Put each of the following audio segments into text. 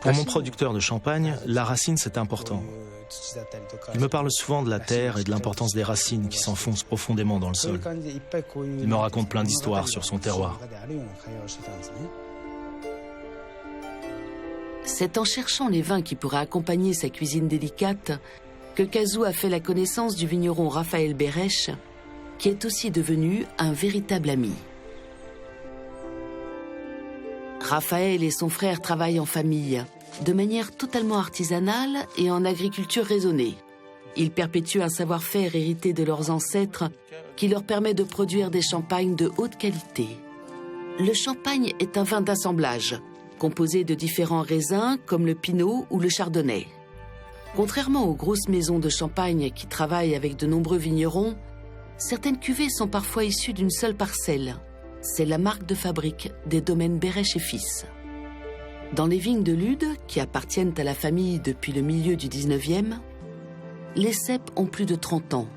Pour mon producteur de champagne, la racine c'est important. Il me parle souvent de la terre et de l'importance des racines qui s'enfoncent profondément dans le sol. Il me raconte plein d'histoires sur son terroir. C'est en cherchant les vins qui pourraient accompagner sa cuisine délicate que Kazou a fait la connaissance du vigneron Raphaël Berech, qui est aussi devenu un véritable ami. Raphaël et son frère travaillent en famille, de manière totalement artisanale et en agriculture raisonnée. Ils perpétuent un savoir-faire hérité de leurs ancêtres qui leur permet de produire des champagnes de haute qualité. Le champagne est un vin d'assemblage, composé de différents raisins comme le pinot ou le chardonnay. Contrairement aux grosses maisons de champagne qui travaillent avec de nombreux vignerons, certaines cuvées sont parfois issues d'une seule parcelle. C'est la marque de fabrique des domaines Berech et Fils. Dans les vignes de Lude, qui appartiennent à la famille depuis le milieu du 19e, les cèpes ont plus de 30 ans.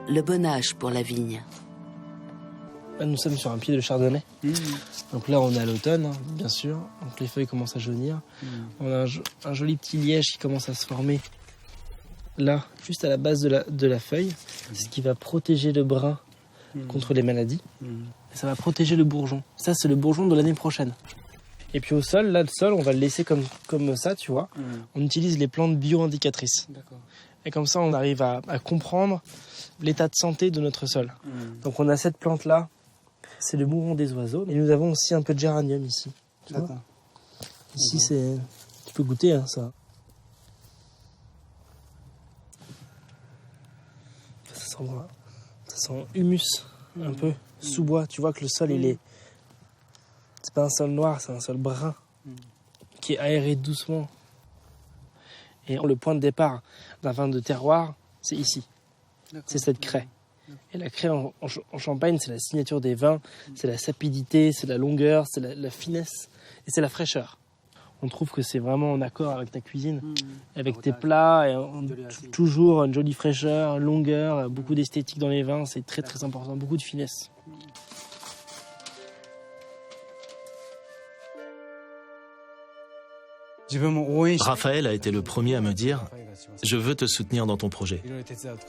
Le bon âge pour la vigne. Là, nous sommes sur un pied de chardonnay. Donc là, on est à l'automne, hein, bien sûr. Donc les feuilles commencent à jaunir. On a un joli petit liège qui commence à se former là, juste à la base de la feuille. C'est ce qui va protéger le brun contre les maladies. Et ça va protéger le bourgeon. Ça, c'est le bourgeon de l'année prochaine. Et puis au sol, là, le sol, on va le laisser comme ça, tu vois. On utilise les plantes bio-indicatrices. Et comme ça, on arrive à comprendre l'état de santé de notre sol. Donc on a cette plante-là, c'est le mouron des oiseaux. Et nous avons aussi un peu de géranium ici. Tu vois. Ici, c'est... Tu peux goûter, hein, ça. Ça sent humus, un peu, sous-bois. Tu vois que le sol, il est... C'est pas un sol noir, c'est un sol brun, qui est aéré doucement. Et le point de départ d'un vin de terroir, c'est ici. C'est cette craie. Et la craie en Champagne, c'est la signature des vins, c'est la sapidité, c'est la longueur, c'est la finesse et c'est la fraîcheur. On trouve que c'est vraiment en accord avec ta cuisine, avec tes plats, et toujours une jolie fraîcheur, longueur, beaucoup d'esthétique dans les vins, c'est très très important, beaucoup de finesse. Raphaël a été le premier à me dire « Je veux te soutenir dans ton projet.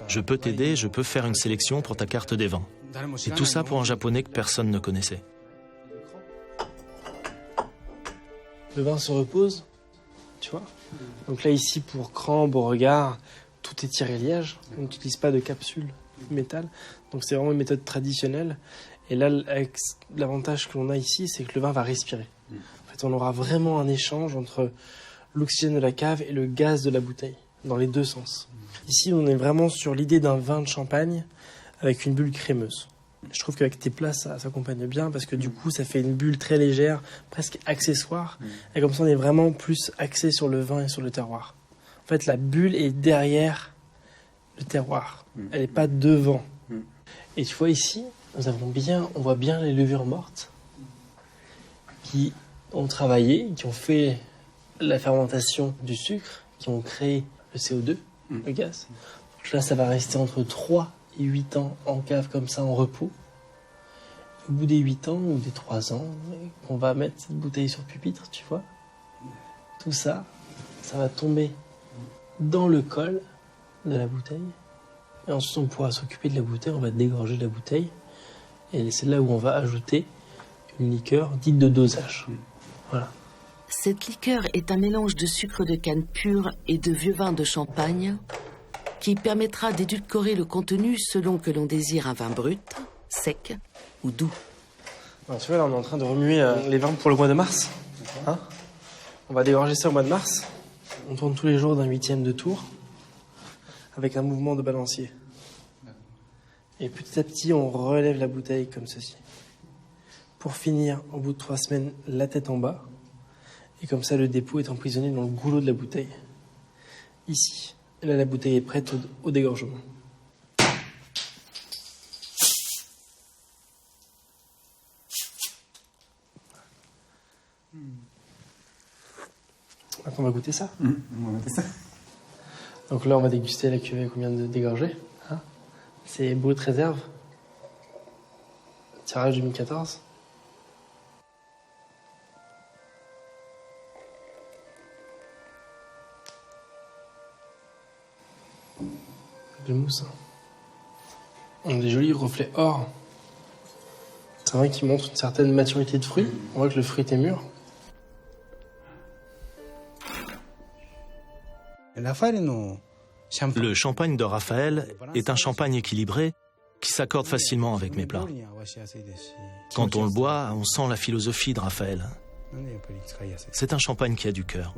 Je peux t'aider, je peux faire une sélection pour ta carte des vins. » Et tout ça pour un japonais que personne ne connaissait. Le vin se repose, tu vois. Donc là, ici, pour cran, Beauregard, tout est tiré liège. On n'utilise pas de capsule métal. Donc c'est vraiment une méthode traditionnelle. Et là, avec l'avantage que l'on a ici, c'est que le vin va respirer. En fait, on aura vraiment un échange entre l'oxygène de la cave et le gaz de la bouteille, dans les deux sens. Ici, on est vraiment sur l'idée d'un vin de champagne avec une bulle crémeuse. Je trouve qu'avec tes plats, ça s'accompagne bien parce que du coup, ça fait une bulle très légère, presque accessoire. Et comme ça, on est vraiment plus axé sur le vin et sur le terroir. En fait, la bulle est derrière le terroir. Elle n'est pas devant. Et tu vois ici, on voit bien les levures mortes qui ont travaillé, qui ont fait la fermentation du sucre, qui ont créé le CO2, le gaz. Donc là, ça va rester entre 3 et 8 ans en cave comme ça, en repos. Au bout des 8 ans ou des 3 ans, on va mettre cette bouteille sur pupitre, tu vois. Tout ça, ça va tomber dans le col de la bouteille. Et ensuite, on pourra s'occuper de la bouteille, on va dégorger la bouteille. Et c'est là où on va ajouter une liqueur dite de dosage. Voilà. Cette liqueur est un mélange de sucre de canne pur et de vieux vin de Champagne qui permettra d'édulcorer le contenu selon que l'on désire un vin brut, sec ou doux. Alors, tu vois, là, on est en train de remuer les vins pour le mois de mars. Hein, on va dégorger ça au mois de mars. On tourne tous les jours d'un 8e de tour avec un mouvement de balancier. Et petit à petit, on relève la bouteille comme ceci. Pour finir, au bout de 3 semaines, la tête en bas. Et comme ça, le dépôt est emprisonné dans le goulot de la bouteille. Ici. Et là, la bouteille est prête au dégorgement. Donc, on va goûter ça. On va goûter ça. Donc là, on va déguster la cuvée qu'on vient de dégorger. Hein, c'est Brut Réserve. Tirage 2014. Belle mousse. On a des jolis reflets or. C'est vrai qu'ils montrent une certaine maturité de fruit. On voit que le fruit était mûr. Le champagne de Raphaël est un champagne équilibré qui s'accorde facilement avec mes plats. Quand on le boit, on sent la philosophie de Raphaël. C'est un champagne qui a du cœur.